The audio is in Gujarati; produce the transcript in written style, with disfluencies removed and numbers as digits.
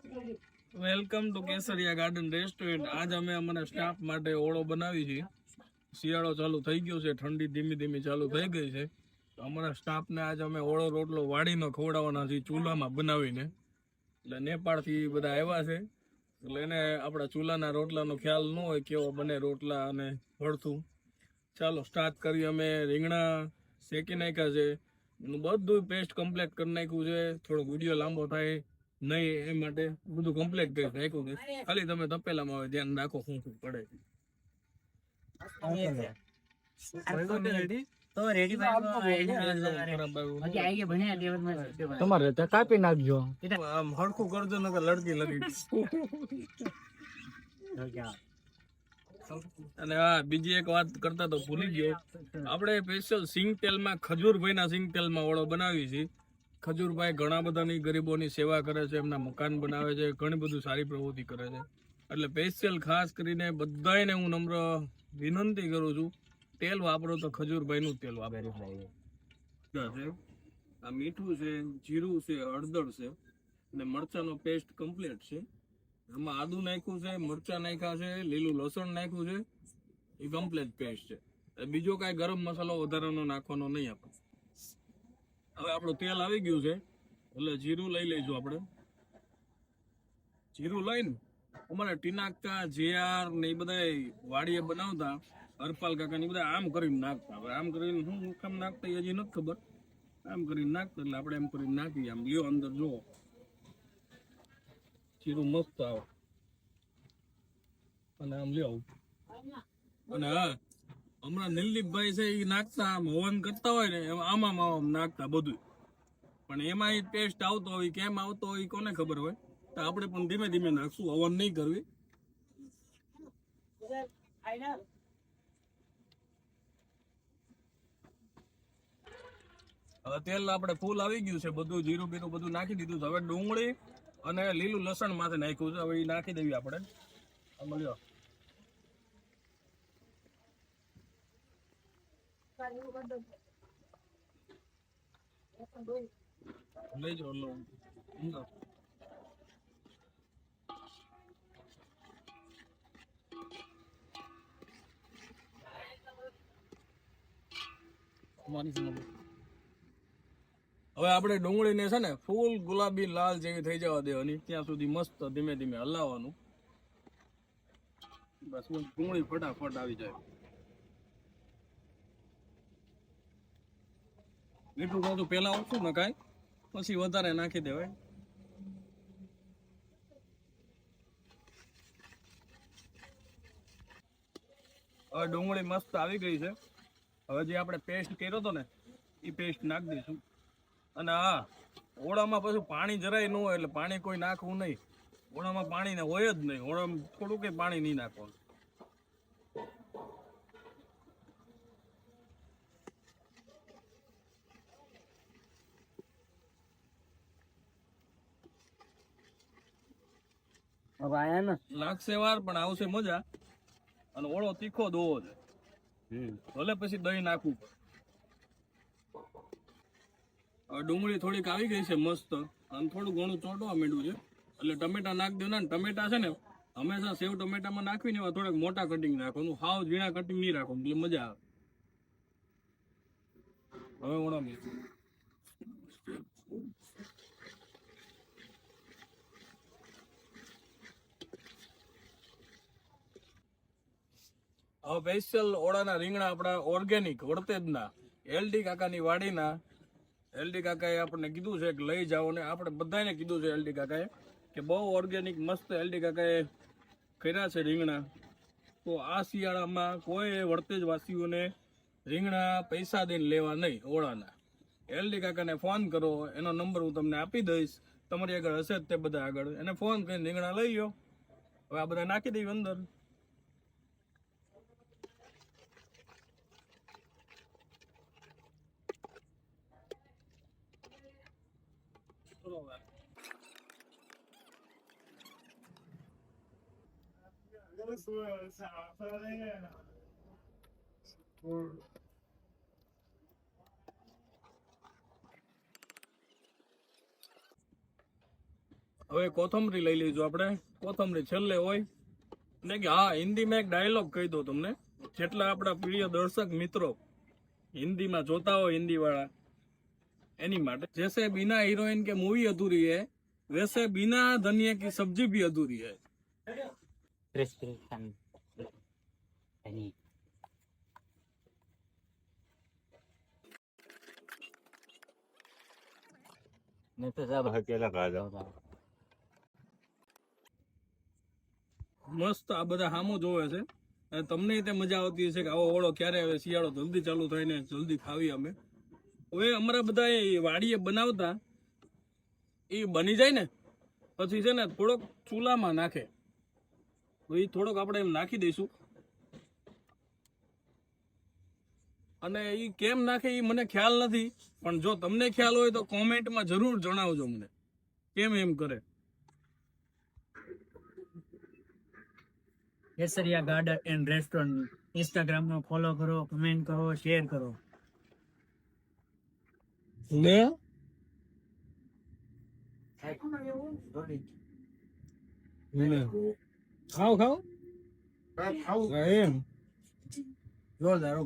Welcome to Kesariya garden restaurant. આજ અમે અમારા સ્ટાફ માટે ઓળો બનાવી છે. શિયાળો ચાલુ થઈ ગયો છે, ઠંડી ધીમી ધીમી ચાલુ થઈ ગઈ છે. અમારા સ્ટાફને આજ અમે ઓળો રોટલો વાડીનો ખવડાવવાના છે, ચૂલામાં બનાવીને. એટલે નેપાળથી બધા આવ્યા છે, એટલે એને આપણા ચૂલાના રોટલાનો ખ્યાલ ન હોય કેવો બને રોટલા અને ભરથું. ચાલો સ્ટાર્ટ કરીએ. અમે રીંગણા શેકી નાખ્યા છે, બધું પેસ્ટ કમ્પ્લીટ કરી નાખ્યું છે. થોડોક વિડીયો લાંબો થાય નહીં એ માટે બધું કમ્પ્લીટ કરી નાખ્યું છે. ખાલી તમે તપેલામાં હવે ધ્યાન રાખો શું શું પડે. તમારે કાપી નાખજો, આમ હરખું કરજો ને લડકી લડી. અને હા, બીજી એક વાત કરતા તો ભૂલી ગયો. આપણે સ્પેશિયલ સિંગ તેલમાં ખજૂરભાઈના સિંગ તેલમાં ઓળો બનાવી છે. ખજૂરભાઈ ઘણા બધાની ગરીબોની સેવા કરે છે, એમના મકાન બનાવે છે, ઘણી બધું સારી પ્રવૃત્તિ કરે છે. એટલે સ્પેશિયલ ખાસ કરીને બધાને હું નમ્ર વિનંતી કરું છું, તેલ વાપરો તો ખજૂરભાઈનું તેલ વાપરો. આ મીઠું છે, જીરું છે, હળદર છે અને મરચાનો પેસ્ટ કમ્પ્લીટ છે. એમાં આદુ નાખ્યું છે, મરચા નાખ્યા છે, લીલું લસણ નાખ્યું છે, એ કમ્પ્લીટ પેસ્ટ છે. બીજો કાંઈ ગરમ મસાલો વધારાનો નાખવાનો નહીં આપણે. હવે આપણું તેલ આવી ગયું છે, એટલે જીરું લઈ લઈશું આપણે. જીરું લઈને અમારે ટીનાકા જેઆર ને એ બધા વાડીએ બનાવતા, હરપાલ કાકા ને બધા આમ કરીને નાખતા. હવે આમ કરીને શું કામ નાખતા એ હજી નથી ખબર. આમ કરીને નાખતા એટલે આપણે એમ કરીને નાખીએ. આમ લ્યો અંદર જુઓ, જીરું મસ્ત આવે. અને આમ લ્યો, અને હા, હમણાં નિલદીપભાઈ છે એ નાખતા, આમ હવન કરતા હોય ને આમાં આમ નાખતા બધું. પણ એમાં એ ટેસ્ટ આવતો હોય, કેમ આવતો હોય કોને ખબર હોય. તો આપણે પણ ધીમે ધીમે નાખશું, હવન નહીં કરવી. હવે તેલ આપણે ફૂલ આવી ગયું છે, બધું જીરું બીરું બધું નાખી દીધું છે. હવે ડુંગળી અને લીલું લસણ માથે નાખ્યું છે, હવે એ નાખી દેવી આપણે. લ્યો, લેજો લો. હવે આપણે ડુંગળીને છે ને ફૂલ ગુલાબી લાલ જેવી થઈ જવા દેવાની, ત્યાં સુધી મસ્ત ધીમે ધીમે હલાવવાનું. બસ ડુંગળી ફટાફટ આવી જાય. મીઠું બધું પેલા ઓછું નખાય, પછી વધારે નાખી દેવાય. હવે ડુંગળી મસ્ત આવી ગઈ છે. હવે જે આપણે પેસ્ટ કર્યો હતો ને એ પેસ્ટ નાખી દઈશું. અને હા, ઓળામાં પછી પાણી જરાય ન હોય, એટલે પાણી કોઈ નાખવું નહીં. ઓળામાં પાણી ને હોય જ નહીં. ઓળામાં થોડું કઈ પાણી નહીં નાખવાનું. લાગશે વાર પણ આવશે મજા. અને ઓળો તીખો દોવો છે, ભલે પછી દહીં નાખવું. હવે ડુંગળી થોડીક આવી ગઈ છે મસ્ત, અને થોડું ઘણું ચોંટવા માંડ્યું છે, એટલે ટમેટા નાખી દો ને. ટમેટા છે ને હંમેશા સેવ ટમેટામાં નાખવીને એવા થોડાક મોટા કટિંગ નાખવાનું, હાવ ઝીણા કટિંગ નહીં રાખવાનું, એટલે મજા આવે. હવે ઓળામી હવે સ્પેશિયલ ઓળાના રીંગણા આપણા ઓર્ગેનિક વડતેજના એલડી કાકાની વાડીના. એલડી કાકાએ આપણને કીધું છે કે લઈ જાઓ, ને આપણે બધાને કીધું છે એલડી કાકાએ કે બહુ ઓર્ગેનિક મસ્ત એલડી કાકાએ કર્યા છે રીંગણા. તો આ શિયાળામાં કોઈ વડતેજ વાસીઓને રીંગણા પૈસા દઈને લેવા નહીં ઓળાના. એલડી કાકાને ફોન કરો, એનો નંબર હું તમને આપી દઈશ. તમારી આગળ હશે જ તે બધા આગળ, એને ફોન કરીને રીંગણા લઈ લો. હવે આ બધા નાખી દઈએ અંદર. હવે કોથમરી લઈ લઈશું આપણે. કોથમરી છેલ્લે હોય ને કે હા, હિન્દીમાં એક ડાયલોગ કહી દો તમને, જેટલા આપણા પ્રિય દર્શક મિત્રો હિન્દીમાં જોતા હોય, હિન્દી વાળા, એની માટે. જैसे बिना हीरोइन के मूवी अधूरी है, वैसे बिना धनिया की सब्जी भी अधूरी है. प्रिस्क्रिप्शन नहीं मैं तो सब अकेला खा जाऊँ મસ્ત આ બધા હામો જોવે છે અને તમને તે મજા આવતી હશે કે આવો ઓળો ક્યારે આવે, શિયાળો જલ્દી ચાલુ થાય ને જલ્દી ખાવી અમે. હવે અમારા બધા એ વાડીએ બનાવતા એ બની જાય ને પછી છે ને થોડોક ચૂલામાં નાખે, તો એ થોડોક આપણે એમ નાખી દઈશું. અને એ કેમ નાખે એ મને ખ્યાલ નથી, પણ જો તમને ખ્યાલ હોય તો કોમેન્ટમાં જરૂર જણાવજો મને કેમ એમ કરે. કેસરિયા ગાર્ડન એન્ડ રેસ્ટોરન્ટ ઇન્સ્ટાગ્રામમાં ફોલો કરો, કમેન્ટ કરો, શેર કરો. ને ખાવ ખાવ એમ જોરદાર.